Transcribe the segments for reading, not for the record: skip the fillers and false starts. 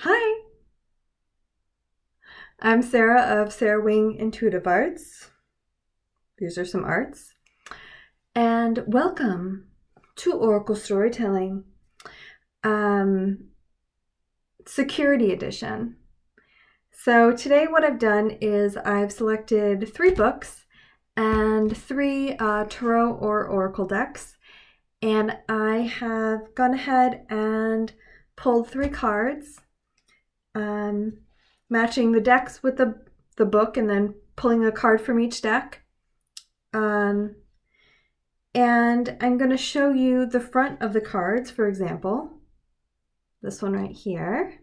Hi, I'm Sarah of Sarah Wing Intuitive Arts. These are some arts. And welcome to Oracle Storytelling, Security Edition. So today what I've done is I've selected 3 books and 3 tarot or oracle decks. And I have gone ahead and pulled 3 cards, matching the decks with the book and then pulling a card from each deck. And I'm going to show you the front of the cards, for example. This one right here.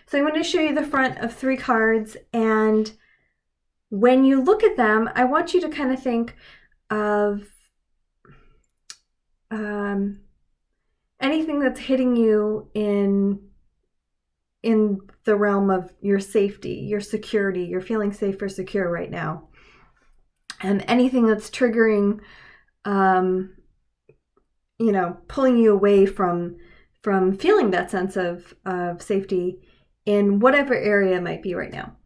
So I'm going to show you the front of 3 cards, and when you look at them, I want you to kind of think of anything that's hitting you in the realm of your safety, your security. You're feeling safe or secure right now. And anything that's triggering, pulling you away from feeling that sense of safety in whatever area it might be right now.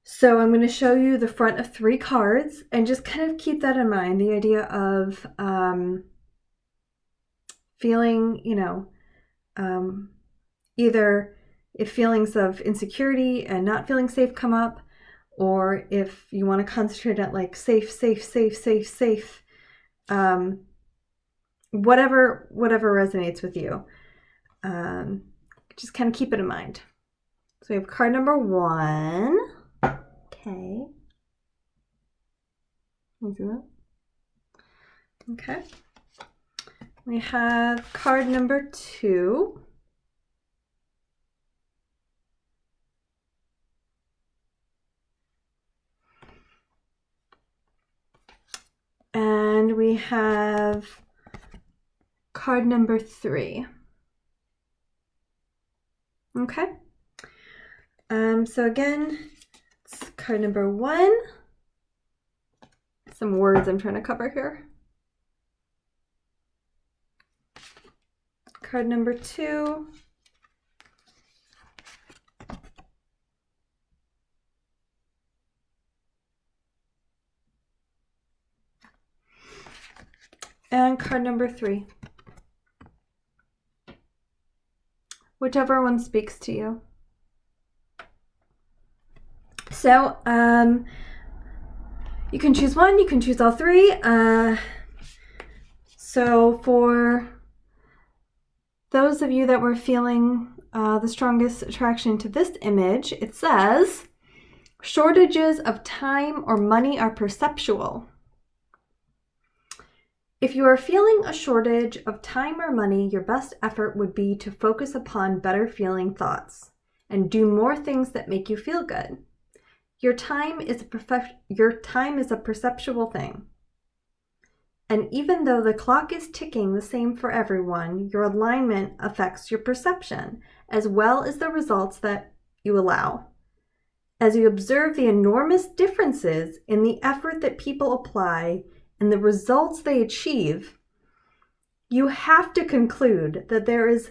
So I'm going to show you the front of 3 cards and just kind of keep that in mind. The idea of feeling, either if feelings of insecurity and not feeling safe come up, or if you want to concentrate on like safe, whatever resonates with you, just kind of keep it in mind. So we have card number 1. Okay. Okay. We have card number 2. And we have card number 3. Okay. So again, it's card number 1. Some words I'm trying to cover here. Card number 2. And card number 3. Whichever one speaks to you. So, you can choose one, you can choose all 3. So for those of you that were feeling the strongest attraction to this image, it says, shortages of time or money are perceptual. If you are feeling a shortage of time or money, your best effort would be to focus upon better feeling thoughts and do more things that make you feel good. Your time is a perceptual thing. And even though the clock is ticking the same for everyone, your alignment affects your perception as well as the results that you allow. As you observe the enormous differences in the effort that people apply and the results they achieve, you have to conclude that there is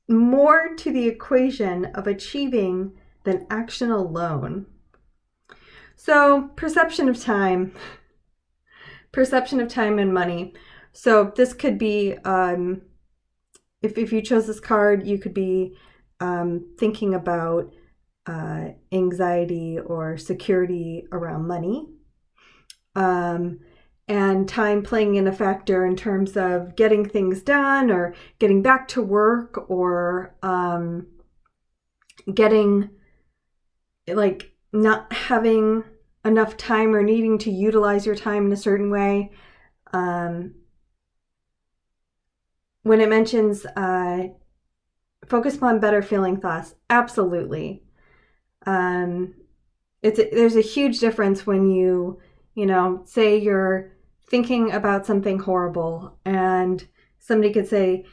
more to the equation of achieving than action alone. So, perception of time and money. So this could be, if you chose this card, you could be thinking about anxiety or security around money. And time playing in a factor in terms of getting things done or getting back to work, or getting, like, not having enough time or needing to utilize your time in a certain way. When it mentions focus upon better feeling thoughts, absolutely. There's a huge difference when you say you're thinking about something horrible, and somebody could say,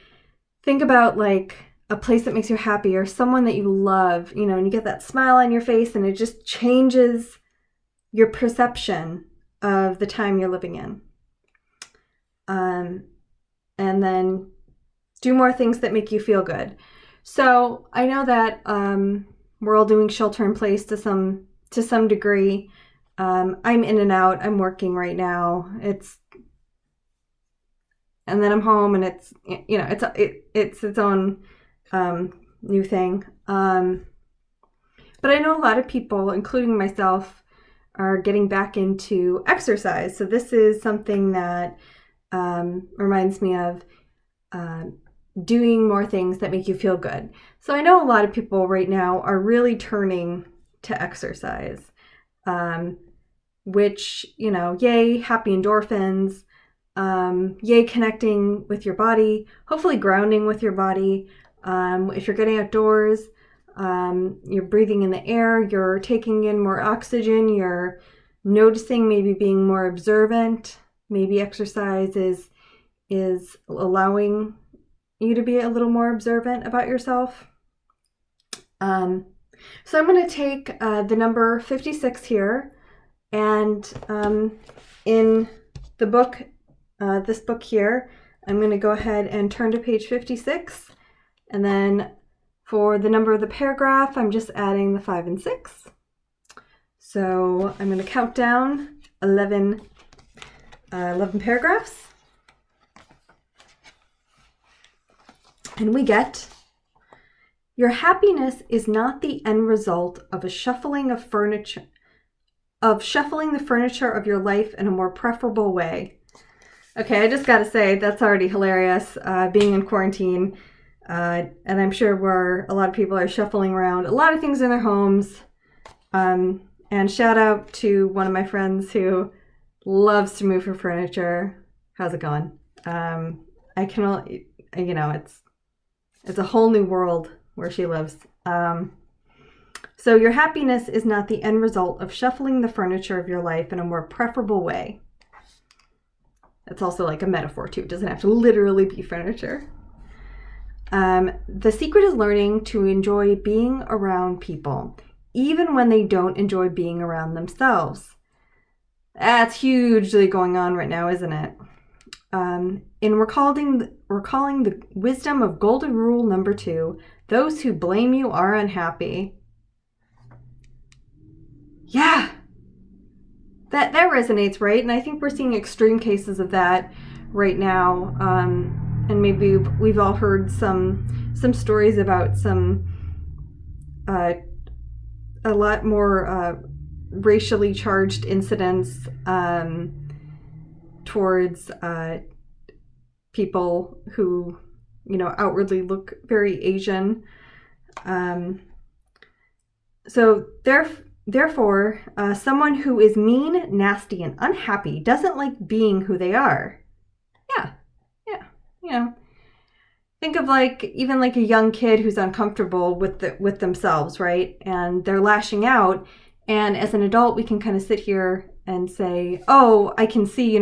think about like a place that makes you happy or someone that you love, and you get that smile on your face, and it just changes your perception of the time you're living in. And then do more things that make you feel good. So I know that we're all doing shelter in place to some degree. I'm in and out. I'm working right now. And then I'm home, and it's its own new thing. But I know a lot of people, including myself, are getting back into exercise. So this is something that reminds me of doing more things that make you feel good. So I know a lot of people right now are really turning to exercise, which, yay, happy endorphins, yay, connecting with your body, hopefully grounding with your body. If you're getting outdoors, you're breathing in the air, you're taking in more oxygen, you're noticing, maybe being more observant. Maybe exercise is allowing you to be a little more observant about yourself. So I'm going to take the number 56 here, and in the book, this book here, I'm going to go ahead and turn to page 56, and then for the number of the paragraph, I'm just adding the 5 and 6. So I'm going to count down 11 paragraphs. And we get, your happiness is not the end result of shuffling the furniture of your life in a more preferable way. Okay, I just got to say, that's already hilarious, being in quarantine. And I'm sure where a lot of people are shuffling around a lot of things in their homes. And shout out to one of my friends who loves to move her furniture. How's it going? I can only, it's a whole new world where she lives. So your happiness is not the end result of shuffling the furniture of your life in a more preferable way. That's also like a metaphor too. It doesn't have to literally be furniture. The secret is learning to enjoy being around people, even when they don't enjoy being around themselves. That's hugely going on right now, isn't it? In recalling the wisdom of golden rule number 2, those who blame you are unhappy. Yeah, that resonates, right? And I think we're seeing extreme cases of that right now. And maybe we've all heard some stories about some a lot more racially charged incidents towards people who, outwardly look very Asian. So therefore, someone who is mean, nasty, and unhappy doesn't like being who they are. Yeah. Think of even a young kid who's uncomfortable with themselves, right? And they're lashing out. And as an adult, we can kind of sit here and say, oh, I can see,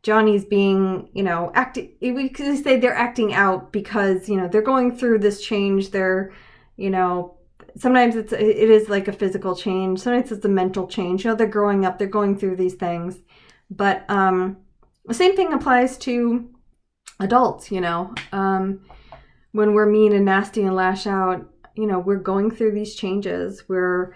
Johnny's being, we can say they're acting out because, they're going through this change. They're, sometimes it is like a physical change. Sometimes it's a mental change. They're growing up, they're going through these things. But the same thing applies to adults, when we're mean and nasty and lash out, we're going through these changes. We're,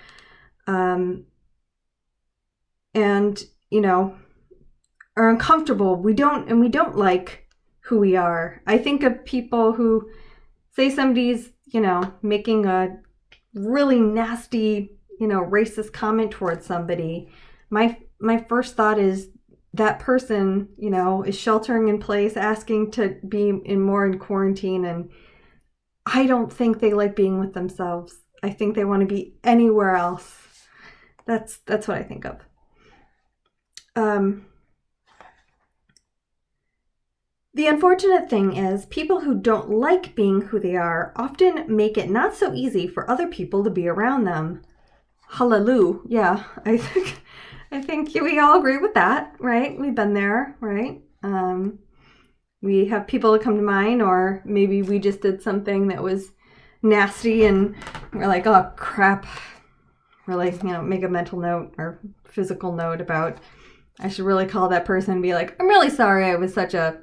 are uncomfortable. We don't like who we are. I think of people who say somebody's, making a really nasty, racist comment towards somebody. My first thought is that person, is sheltering in place, asking to be more in quarantine. And I don't think they like being with themselves. I think they want to be anywhere else. That's what I think of. The unfortunate thing is people who don't like being who they are often make it not so easy for other people to be around them. Hallelujah. Yeah, I think we all agree with that, right? We've been there, right? We have people that come to mind, or maybe we just did something that was nasty and we're like, oh crap. Really, make a mental note or physical note about, I should really call that person and be like, I'm really sorry I was such a,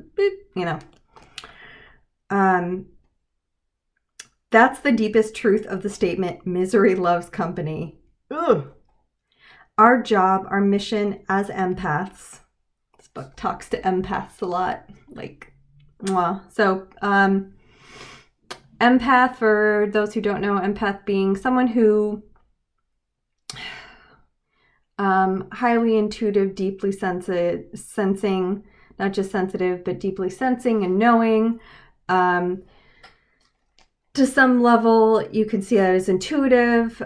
That's the deepest truth of the statement, misery loves company. Ugh. Our job, our mission as empaths, this book talks to empaths a lot, like, mwah. So, empath, for those who don't know, empath being someone who highly intuitive, deeply sensing, not just sensitive, but deeply sensing and knowing. To some level, you can see that as intuitive,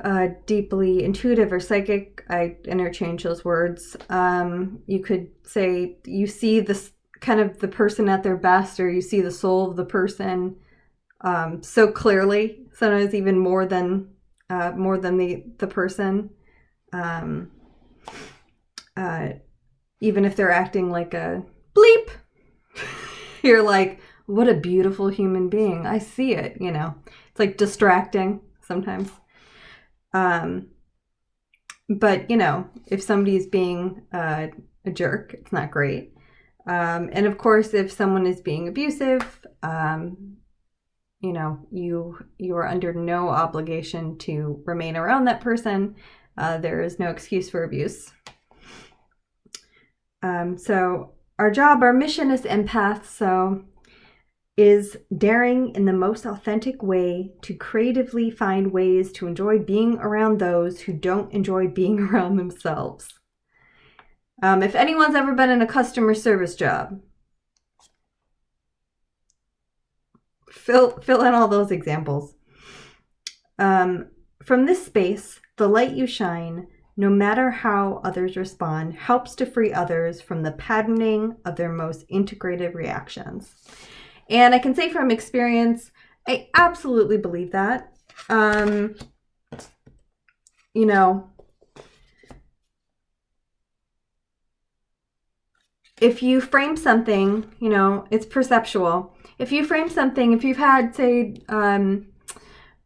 deeply intuitive or psychic. I interchange those words. You could say you see this kind of the person at their best, or you see the soul of the person so clearly, sometimes even more than the person. Even if they're acting like a bleep, you're like, what a beautiful human being. I see it, you know. It's like distracting sometimes. But, you know, if somebody's being a jerk, it's not great. And of course, if someone is being abusive, you know, you are under no obligation to remain around that person. There is no excuse for abuse. So our job, our mission as empaths, is daring in the most authentic way to creatively find ways to enjoy being around those who don't enjoy being around themselves. If anyone's ever been in a customer service job, fill in all those examples. From this space, the light you shine, no matter how others respond, helps to free others from the patterning of their most integrated reactions. And I can say from experience, I absolutely believe that. You know, if you frame something, you know, it's perceptual. If you frame something, if you've had, say,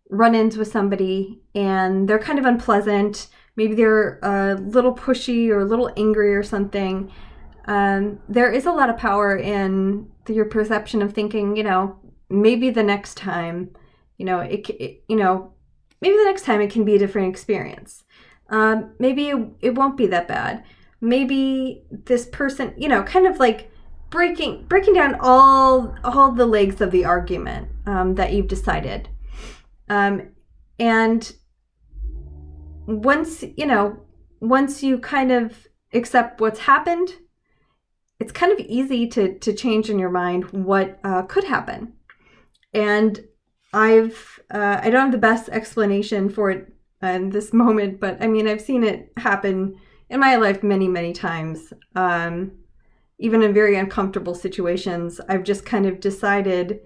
run-ins with somebody and they're kind of unpleasant, maybe they're a little pushy or a little angry or something, there is a lot of power in your perception of thinking, you know, maybe the next time, you know, maybe the next time it can be a different experience. Maybe it won't be that bad. Maybe this person, you know, kind of like breaking down all the legs of the argument that you've decided. And once you kind of accept what's happened, it's kind of easy to change in your mind what could happen. And I don't have the best explanation for it in this moment, but I mean, I've seen it happen in my life many, many times. Even in very uncomfortable situations, I've just kind of decided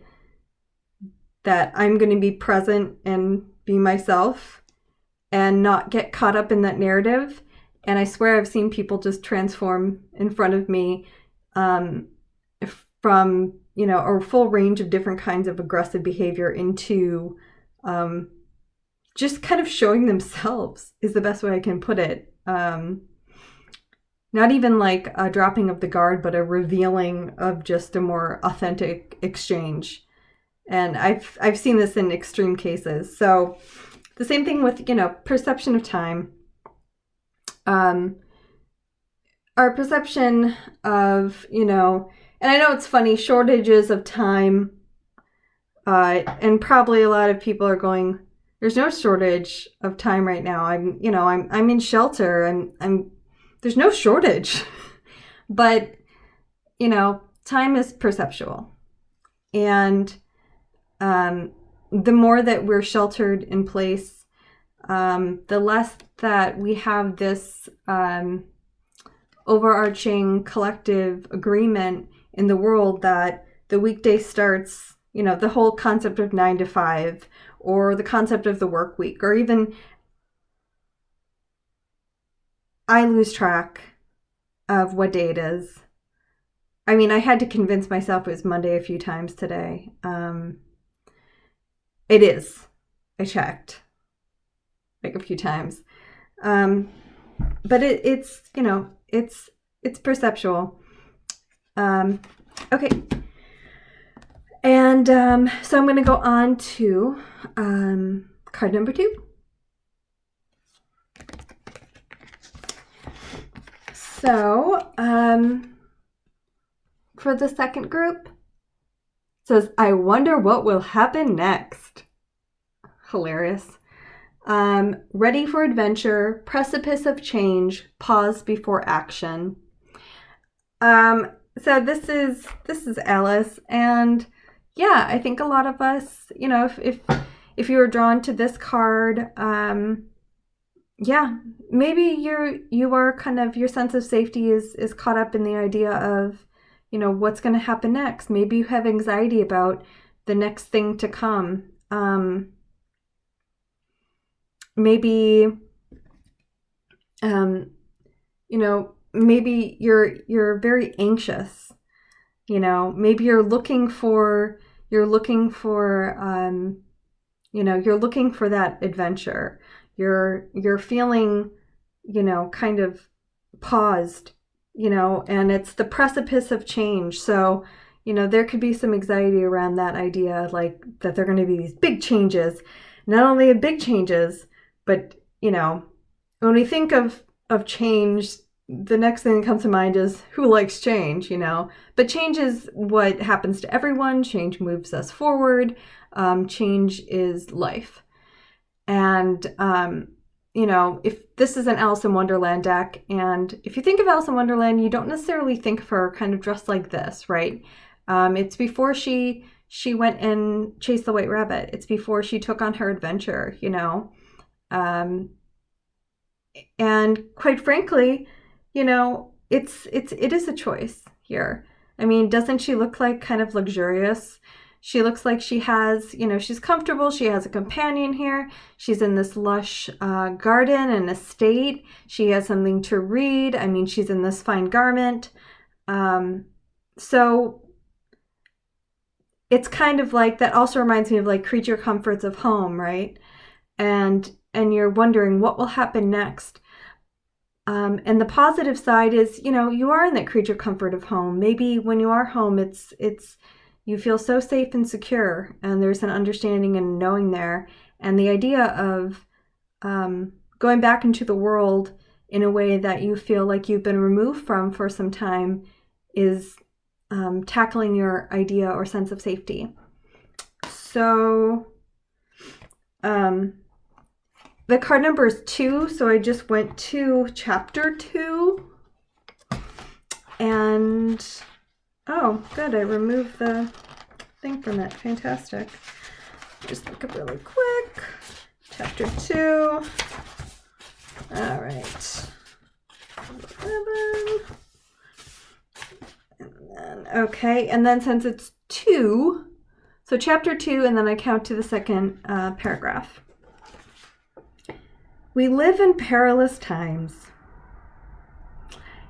that I'm going to be present and be myself and not get caught up in that narrative. And I swear I've seen people just transform in front of me from, you know, a full range of different kinds of aggressive behavior into just kind of showing themselves is the best way I can put it. Not even like a dropping of the guard, but a revealing of just a more authentic exchange. And I've seen this in extreme cases. So the same thing with, you know, perception of time. Our perception of, you know, and I know it's funny, shortages of time, and probably a lot of people are going, there's no shortage of time right now. I'm in shelter. There's no shortage. But, you know, time is perceptual. And the more that we're sheltered in place, the less that we have this overarching collective agreement in the world that the weekday starts, you know, the whole concept of 9 to 5, or the concept of the work week, or even I lose track of what day it is. I mean, I had to convince myself it was Monday a few times today. It is. I checked like a few times. But it's, you know, it's perceptual. Okay. And so I'm going to go on to card number 2. So for the second group, it says, I wonder what will happen next. Hilarious. Ready for adventure, precipice of change, pause before action. So this is Alice, and yeah, I think a lot of us, you know, if you were drawn to this card, yeah, maybe you are kind of, your sense of safety is caught up in the idea of, you know, what's going to happen next. Maybe you have anxiety about the next thing to come. Maybe, you know, maybe you're very anxious. You know, maybe you're looking for you know, you're looking for that adventure. You're feeling, you know, kind of paused, you know, and it's the precipice of change. So, you know, there could be some anxiety around that idea, like that there are going to be these big changes. Not only big changes, but, you know, when we think of change, the next thing that comes to mind is who likes change, you know? But change is what happens to everyone. Change moves us forward. Change is life. And, you know, if this is an Alice in Wonderland deck, and if you think of Alice in Wonderland, you don't necessarily think of her kind of dressed like this, right? It's before she went and chased the White Rabbit. It's before she took on her adventure, you know? And quite frankly, you know, it is a choice here. I mean, doesn't she look like kind of luxurious? She looks like she has, you know, she's comfortable. She has a companion here. She's in this lush garden and estate. She has something to read. I mean, she's in this fine garment. So it's kind of like, that also reminds me of like creature comforts of home, right? And you're wondering what will happen next. And the positive side is, you know, you are in that creature comfort of home. Maybe when you are home, it's you feel so safe and secure, and there's an understanding and knowing there. And the idea of going back into the world in a way that you feel like you've been removed from for some time is tackling your idea or sense of safety. So the card number is 2, so I just went to chapter 2. And, oh, good, I removed the thing from it. Fantastic. Just look up really quick. Chapter 2. All right. 11. And then, okay, and then since it's 2, so chapter 2, and then I count to the second paragraph. We live in perilous times.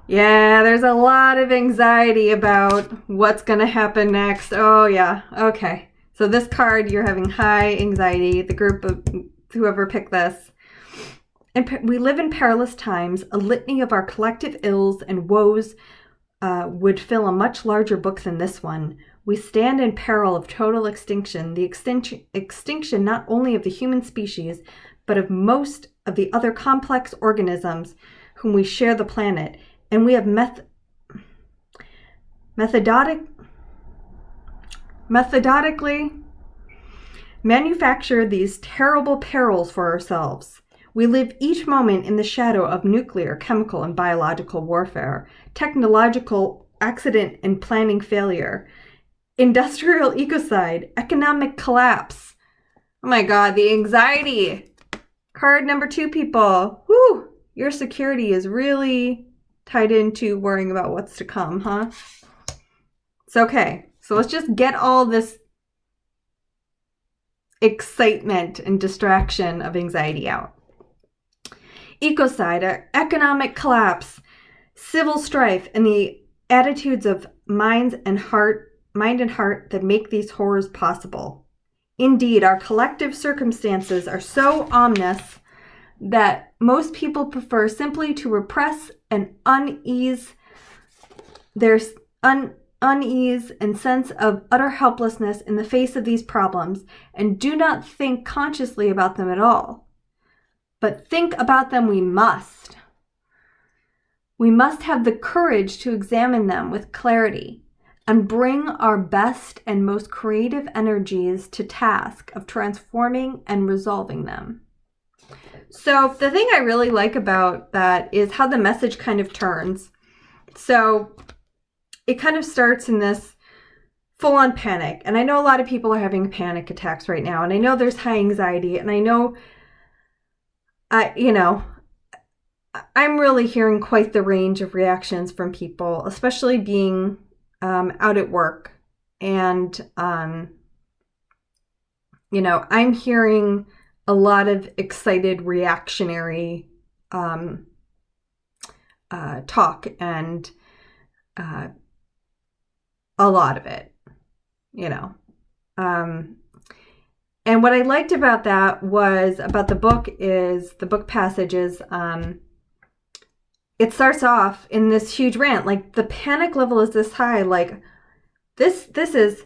Yeah, there's a lot of anxiety about what's going to happen next. Oh, yeah. Okay. So this card, you're having high anxiety. The group of whoever picked this. And we live in perilous times. A litany of our collective ills and woes would fill a much larger book than this one. We stand in peril of total extinction. The extinction not only of the human species, but of most of the other complex organisms whom we share the planet. And we have methodically manufactured these terrible perils for ourselves. We live each moment in the shadow of nuclear, chemical, and biological warfare, technological accident and planning failure, industrial ecocide, economic collapse. Oh my God, the anxiety. Card number 2, people. Whew, your security is really tied into worrying about what's to come, huh? It's okay. So let's just get all this excitement and distraction of anxiety out. Ecocide, economic collapse, civil strife, and the attitudes of mind and heart that make these horrors possible. Indeed, our collective circumstances are so ominous that most people prefer simply to repress and unease their unease, and sense of utter helplessness in the face of these problems and do not think consciously about them at all. But think about them we must. We must have the courage to examine them with clarity and bring our best and most creative energies to task of transforming and resolving them. So the thing I really like about that is how the message kind of turns. So it kind of starts in this full-on panic. And I know a lot of people are having panic attacks right now. And I know there's high anxiety. And I know, I'm really hearing quite the range of reactions from people, especially being out at work. And, I'm hearing a lot of excited reactionary talk and a lot of it, And what I liked about that was about the book is the book passages. It starts off in this huge rant, like the panic level is this high, like this is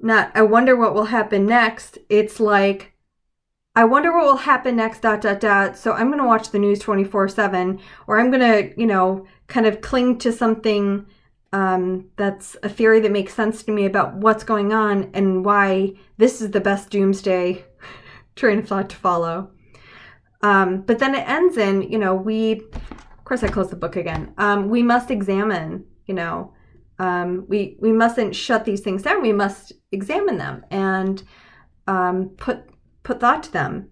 not, I wonder what will happen next. It's like, I wonder what will happen next, ... So I'm going to watch the news 24/7, or I'm going to, kind of cling to something that's a theory that makes sense to me about what's going on and why this is the best doomsday train of thought to follow. But then it ends in, of course I close the book again. We must examine, we mustn't shut these things down. We must examine them and put thought to them,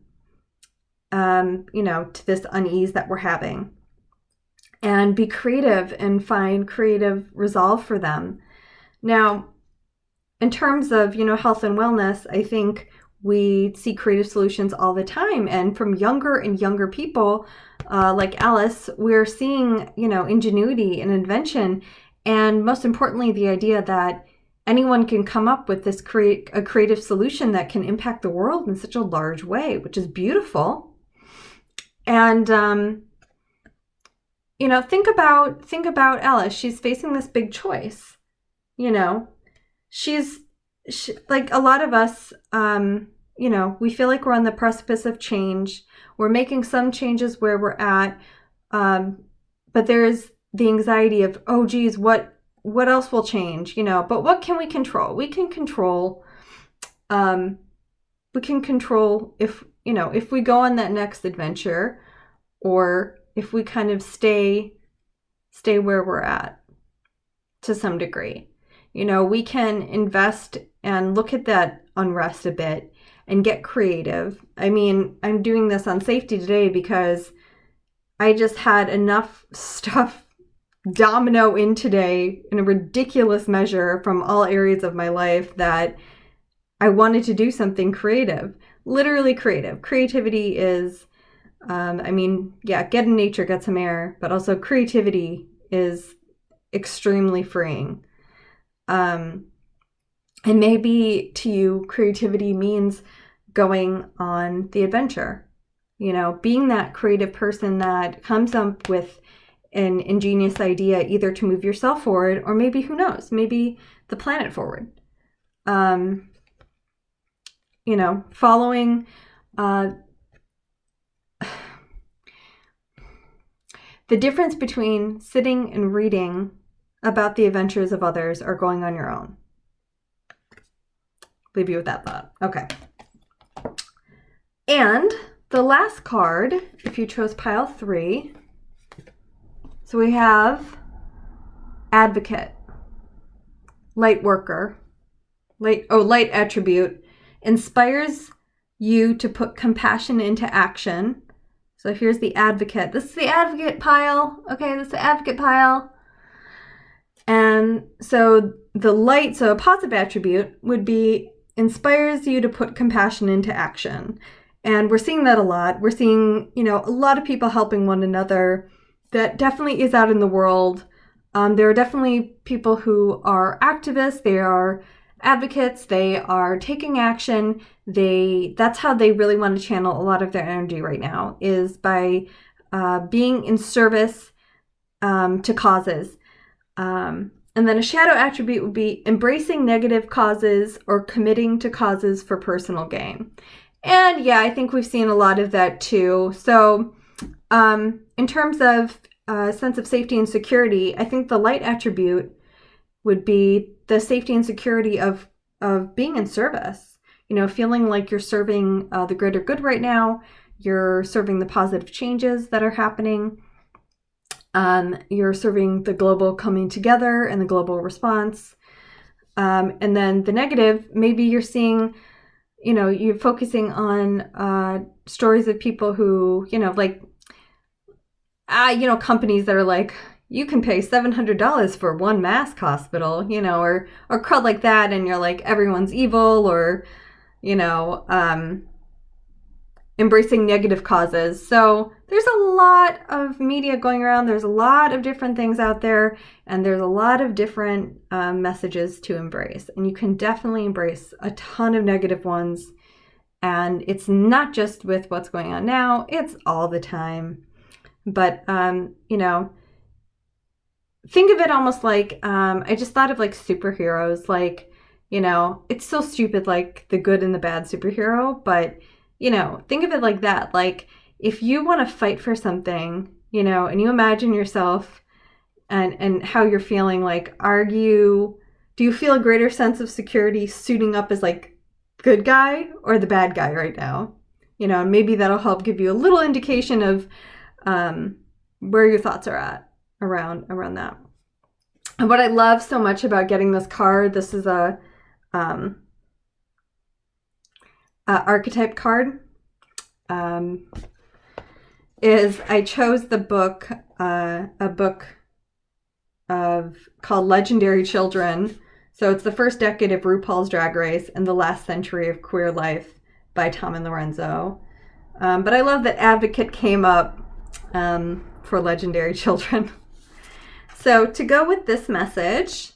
to this unease that we're having. And be creative and find creative resolve for them. Now, in terms of, health and wellness, I think we see creative solutions all the time. And from younger and younger people, like Alice, we're seeing, ingenuity and invention. And most importantly, the idea that anyone can come up with this a creative solution that can impact the world in such a large way, which is beautiful. And, think about Alice. She's facing this big choice. She's like a lot of us, we feel like we're on the precipice of change. We're making some changes where we're at. But there's the anxiety of, oh, geez, what else will change? But what can we control? We can control if we go on that next adventure, or if we kind of stay where we're at to some degree. We can invest and look at that unrest a bit and get creative. I mean, I'm doing this on safety today because I just had enough stuff domino in today in a ridiculous measure from all areas of my life that I wanted to do something creative, literally creative. Creativity is get in nature, get some air, but also creativity is extremely freeing. And maybe to you, creativity means going on the adventure, being that creative person that comes up with an ingenious idea, either to move yourself forward, or maybe, who knows, maybe the planet forward. Following, the difference between sitting and reading about the adventures of others or going on your own. Leave you with that thought. Okay. And the last card, if you chose pile 3, so we have Advocate, Light Worker, Light Attribute, inspires you to put compassion into action. So here's the Advocate. This is the Advocate pile. Okay, this is the Advocate pile. And so the light, so a positive attribute would be inspires you to put compassion into action. And we're seeing that a lot. We're seeing, a lot of people helping one another. That definitely is out in the world. There are definitely people who are activists. They are advocates. They are taking action. That's how they really want to channel a lot of their energy right now, is by being in service to causes. And then a shadow attribute would be embracing negative causes or committing to causes for personal gain. And yeah, I think we've seen a lot of that too. So in terms of sense of safety and security, I think the light attribute would be the safety and security of being in service. You know, feeling like you're serving the greater good right now. You're serving the positive changes that are happening. You're serving the global coming together and the global response. And then the negative, maybe you're seeing, you know, you're focusing on stories of people who, you know, like, you know, companies that are like, you can pay $700 for one mask hospital, you know, or crud like that. And you're like, everyone's evil, or, you know, embracing negative causes. So there's a lot of media going around. There's a lot of different things out there, and there's a lot of different messages to embrace. And you can definitely embrace a ton of negative ones. And it's not just with what's going on now, it's all the time. But, you know, think of it almost like, I just thought of like superheroes, like, you know, it's so stupid, like the good and the bad superhero, but you know, think of it like that. Like, if you want to fight for something, you know, and you imagine yourself and how you're feeling, like, do you feel a greater sense of security suiting up as like good guy or the bad guy right now? You know, and maybe that'll help give you a little indication of where your thoughts are at around that. And what I love so much about getting this card, this is a Archetype card, is I chose the book, a book called Legendary Children. So it's the first decade of RuPaul's Drag Race and the last century of queer life by Tom and Lorenzo. But I love that Advocate came up for Legendary Children. So to go with this message,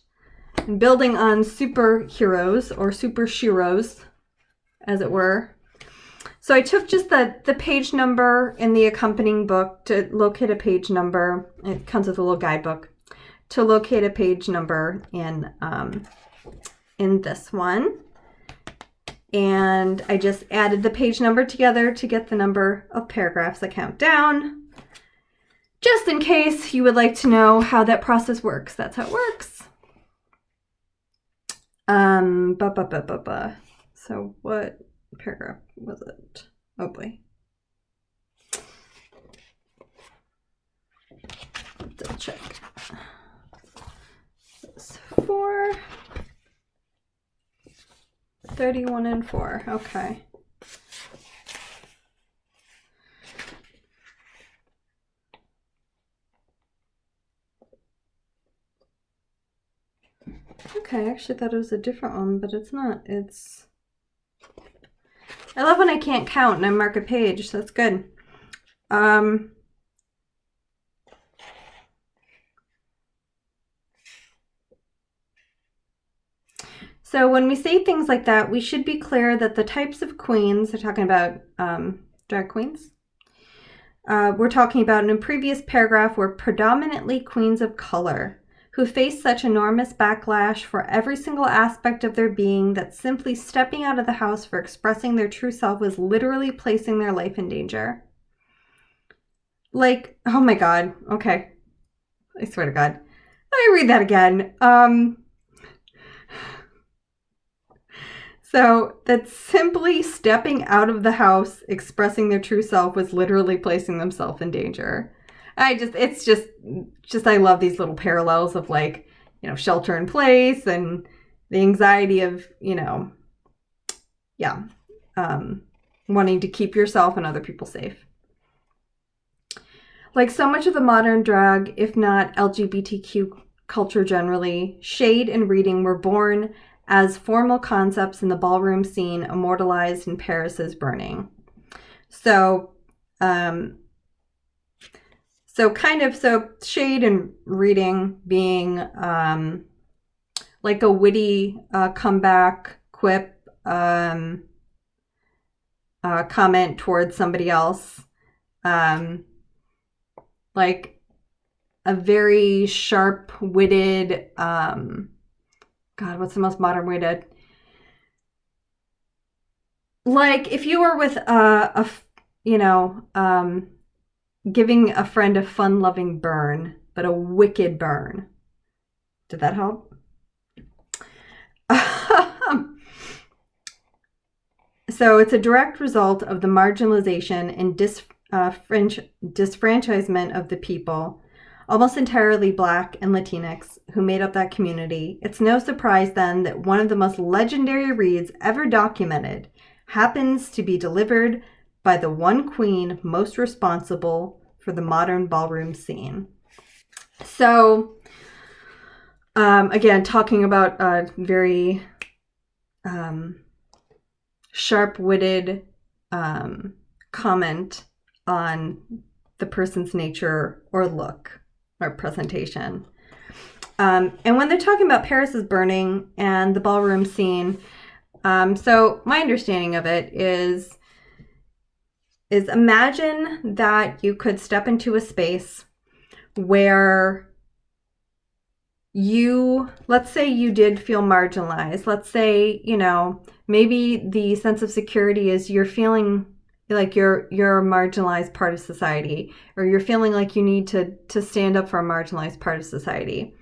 building on superheroes or super sheroes, as it were. So I took just the page number in the accompanying book to locate a page number. It comes with a little guidebook to locate a page number in this one. And I just added the page number together to get the number of paragraphs that count down. Just in case you would like to know how that process works. That's how it works. So what paragraph was it? Oh boy. Double check. It's 4, 31 and 4. Okay. Okay, I actually thought it was a different one, but it's not. I love when I can't count and I mark a page, so that's good. So when we say things like that, we should be clear that the types of queens, they're talking about drag queens, we're talking about in a previous paragraph were predominantly queens of color, who face such enormous backlash for every single aspect of their being that simply stepping out of the house for expressing their true self was literally placing their life in danger. Like, oh my God. Okay. I swear to God. Let me read that again. So that simply stepping out of the house, expressing their true self was literally placing themselves in danger. It's just, I love these little parallels of like, you know, shelter in place and the anxiety of, you know, yeah, wanting to keep yourself and other people safe. Like so much of the modern drag, if not LGBTQ culture generally, shade and reading were born as formal concepts in the ballroom scene immortalized in Paris's Burning. So shade and reading being like a witty comeback quip, comment towards somebody else. a very sharp-witted, God, what's the most modern way to, like if you were with giving a friend a fun-loving burn, but a wicked burn. Did that help? So it's a direct result of the marginalization and disfranchisement of the people, almost entirely Black and Latinx, who made up that community. It's no surprise then that one of the most legendary reads ever documented happens to be delivered by the one queen most responsible for the modern ballroom scene. So, again, talking about a very sharp-witted comment on the person's nature or look or presentation. And when they're talking about Paris is Burning and the ballroom scene, so my understanding of it is imagine that you could step into a space where let's say you did feel marginalized. Let's say, maybe the sense of security is you're feeling like you're a marginalized part of society, or you're feeling like you need to stand up for a marginalized part of society.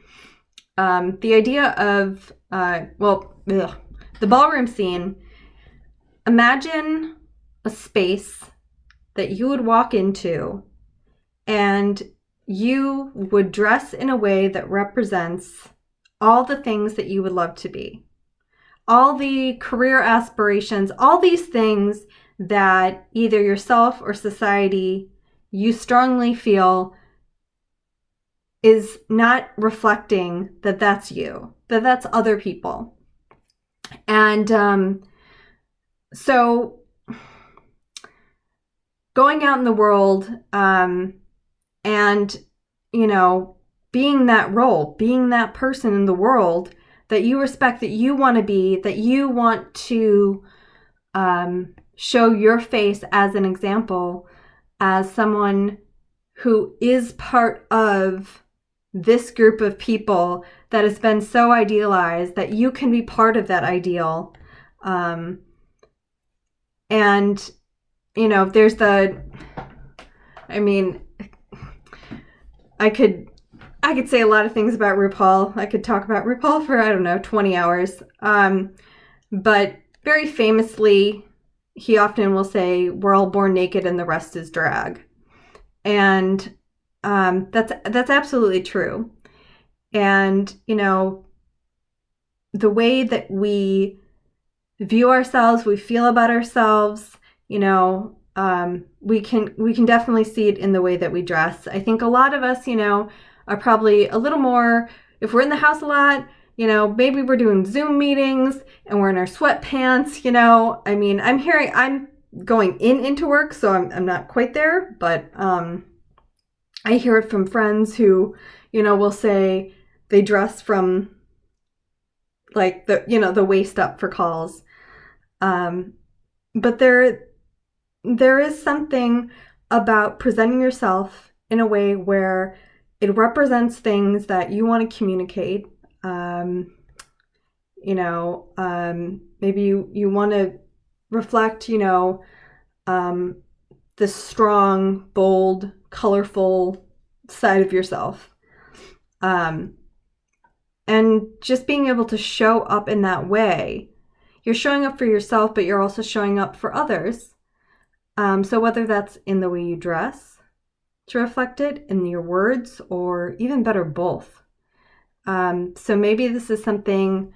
The idea of, the ballroom scene, imagine a space that you would walk into and you would dress in a way that represents all the things that you would love to be. All the career aspirations, all these things that either yourself or society you strongly feel is not reflecting that that's you, that that's other people. And so going out in the world and, being that role, being that person in the world that you respect, that you want to be, that you want to show your face as an example, as someone who is part of this group of people that has been so idealized that you can be part of that ideal. And, there's I could say a lot of things about RuPaul. I could talk about RuPaul for, 20 hours. But very famously, he often will say, we're all born naked and the rest is drag. And that's absolutely true. And, the way that we view ourselves, we feel about ourselves, we can definitely see it in the way that we dress. I think a lot of us, are probably a little more, if we're in the house a lot, maybe we're doing Zoom meetings and we're in our sweatpants, I'm going into work, so I'm not quite there, but I hear it from friends who, will say they dress from like the waist up for calls. But there is something about presenting yourself in a way where it represents things that you want to communicate. Maybe you want to reflect, the strong, bold, colorful side of yourself. And just being able to show up in that way, you're showing up for yourself, but you're also showing up for others. So whether that's in the way you dress to reflect it, in your words, or even better, both. So maybe this is something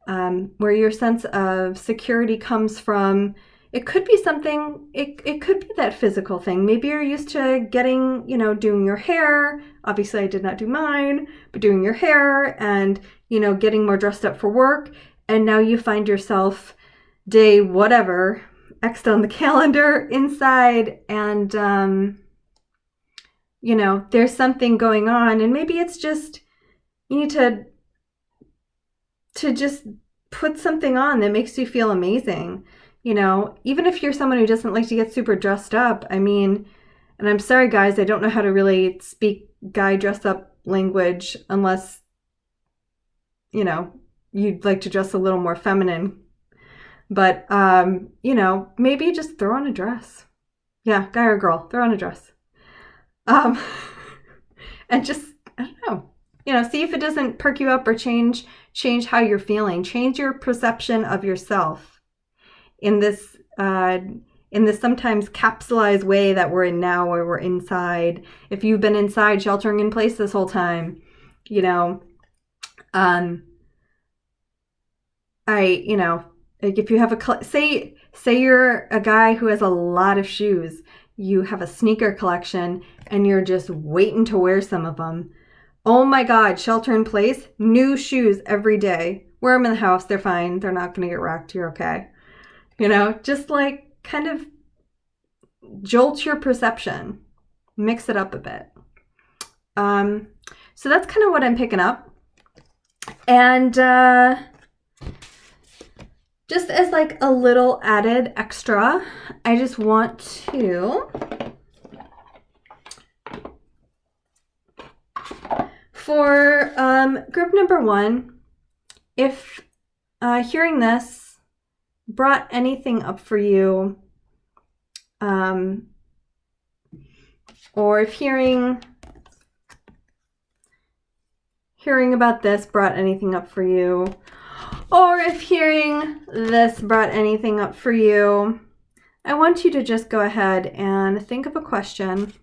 where your sense of security comes from. It could be something, it could be that physical thing. Maybe you're used to getting, doing your hair. Obviously I did not do mine, but doing your hair and, getting more dressed up for work. And now you find yourself day whatever, X'd on the calendar inside, and, there's something going on, and maybe it's just, you need to just put something on that makes you feel amazing. Even if you're someone who doesn't like to get super dressed up, And I'm sorry, guys, I don't know how to really speak guy dress up language unless, you know, you'd like to dress a little more feminine. But, you know, maybe just throw on a dress. Yeah, guy or girl, throw on a dress. And just, I don't know, you know, see if it doesn't perk you up or change how you're feeling. Change your perception of yourself in this sometimes capsulized way that we're in now, where we're inside. If you've been inside sheltering in place this whole time, you know, you know, like if you have say you're a guy who has a lot of shoes, you have a sneaker collection and you're just waiting to wear some of them. Oh my God, shelter in place, new shoes every day. Wear them in the house, they're fine. They're not going to get wrecked. You're okay. You know, just like kind of jolt your perception, mix it up a bit. So that's kind of what I'm picking up. And just as like a little added extra, I just want to for group number 1, if hearing this brought anything up for you, or if hearing about this brought anything up for you, or if hearing this brought anything up for you, I want you to just go ahead and think of a question.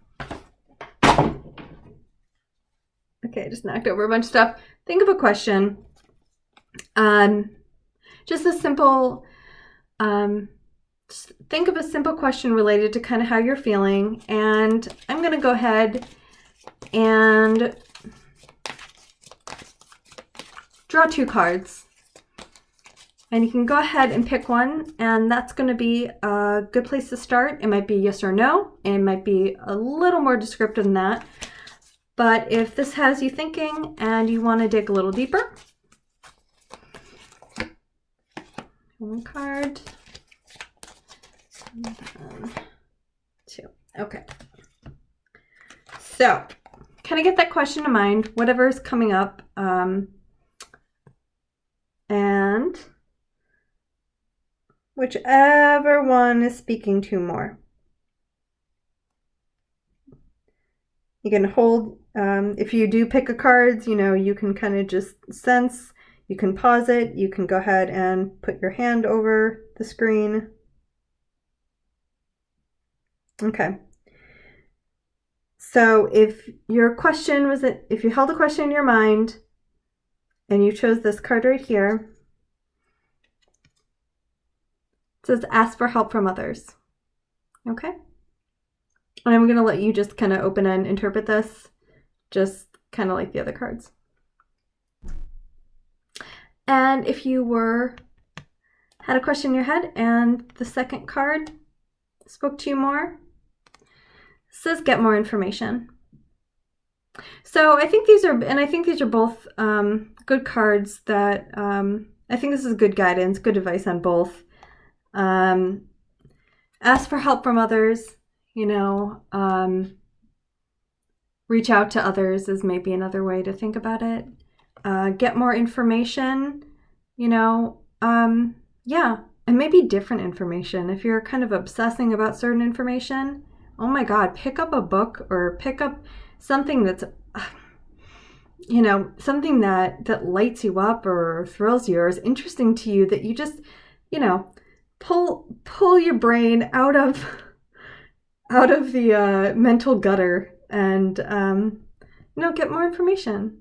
Okay, I just knocked over a bunch of stuff. Think of a question. Just a simple, just think of a simple question related to kind of how you're feeling. And I'm going to go ahead and draw 2 cards. And you can go ahead and pick one, and that's going to be a good place to start. It might be yes or no, and it might be a little more descriptive than that. But if this has you thinking and you want to dig a little deeper, 1 card, and 2. Okay. So, kind of get that question in mind, whatever's coming up, and whichever one is speaking to more. You can hold, if you do pick a card, you know, you can kind of just sense, you can pause it, you can go ahead and put your hand over the screen. Okay. So if your question was, if you held a question in your mind and you chose this card right here, it says ask for help from others. Okay. And I'm going to let you just kind of open and interpret this, just kind of like the other cards. And if you had a question in your head and the second card spoke to you more, it says get more information. So I think these are both good cards that I think this is good guidance, good advice on both. Ask for help from others. You know, reach out to others is maybe another way to think about it. Get more information, you know, yeah, and maybe different information. If you're kind of obsessing about certain information, oh my God, pick up a book or pick up something that's, you know, something that lights you up or thrills you or is interesting to you, that you just, you know, pull your brain out of the mental gutter and, you know, get more information.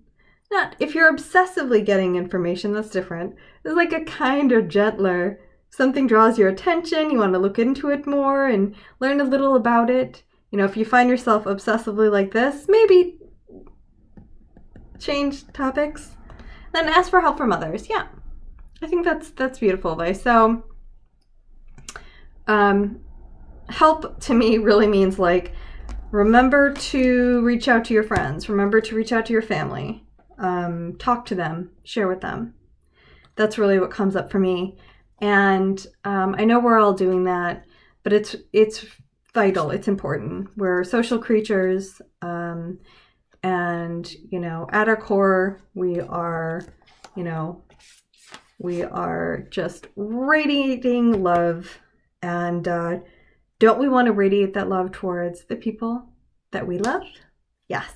Not, if you're obsessively getting information, that's different. It's like a kinder, gentler, something draws your attention, you want to look into it more and learn a little about it. You know, if you find yourself obsessively like this, maybe change topics. Then ask for help from others. Yeah, I think that's beautiful advice. So, help to me really means like, remember to reach out to your friends, remember to reach out to your family, talk to them, share with them. That's really what comes up for me. And I know we're all doing that, but it's vital. It's important. We're social creatures. And, you know, at our core, we are just radiating love. And don't we want to radiate that love towards the people that we love? Yes,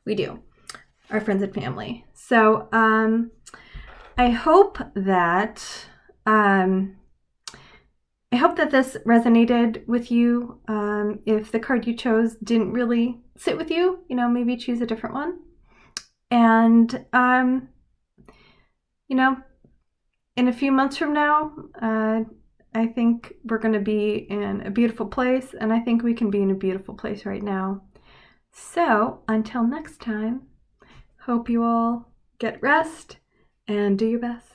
we do. Our friends and family. So I hope that this resonated with you. If the card you chose didn't really sit with you, you know, maybe choose a different one. And, you know, in a few months from now, I think we're going to be in a beautiful place, and I think we can be in a beautiful place right now. So until next time, hope you all get rest and do your best.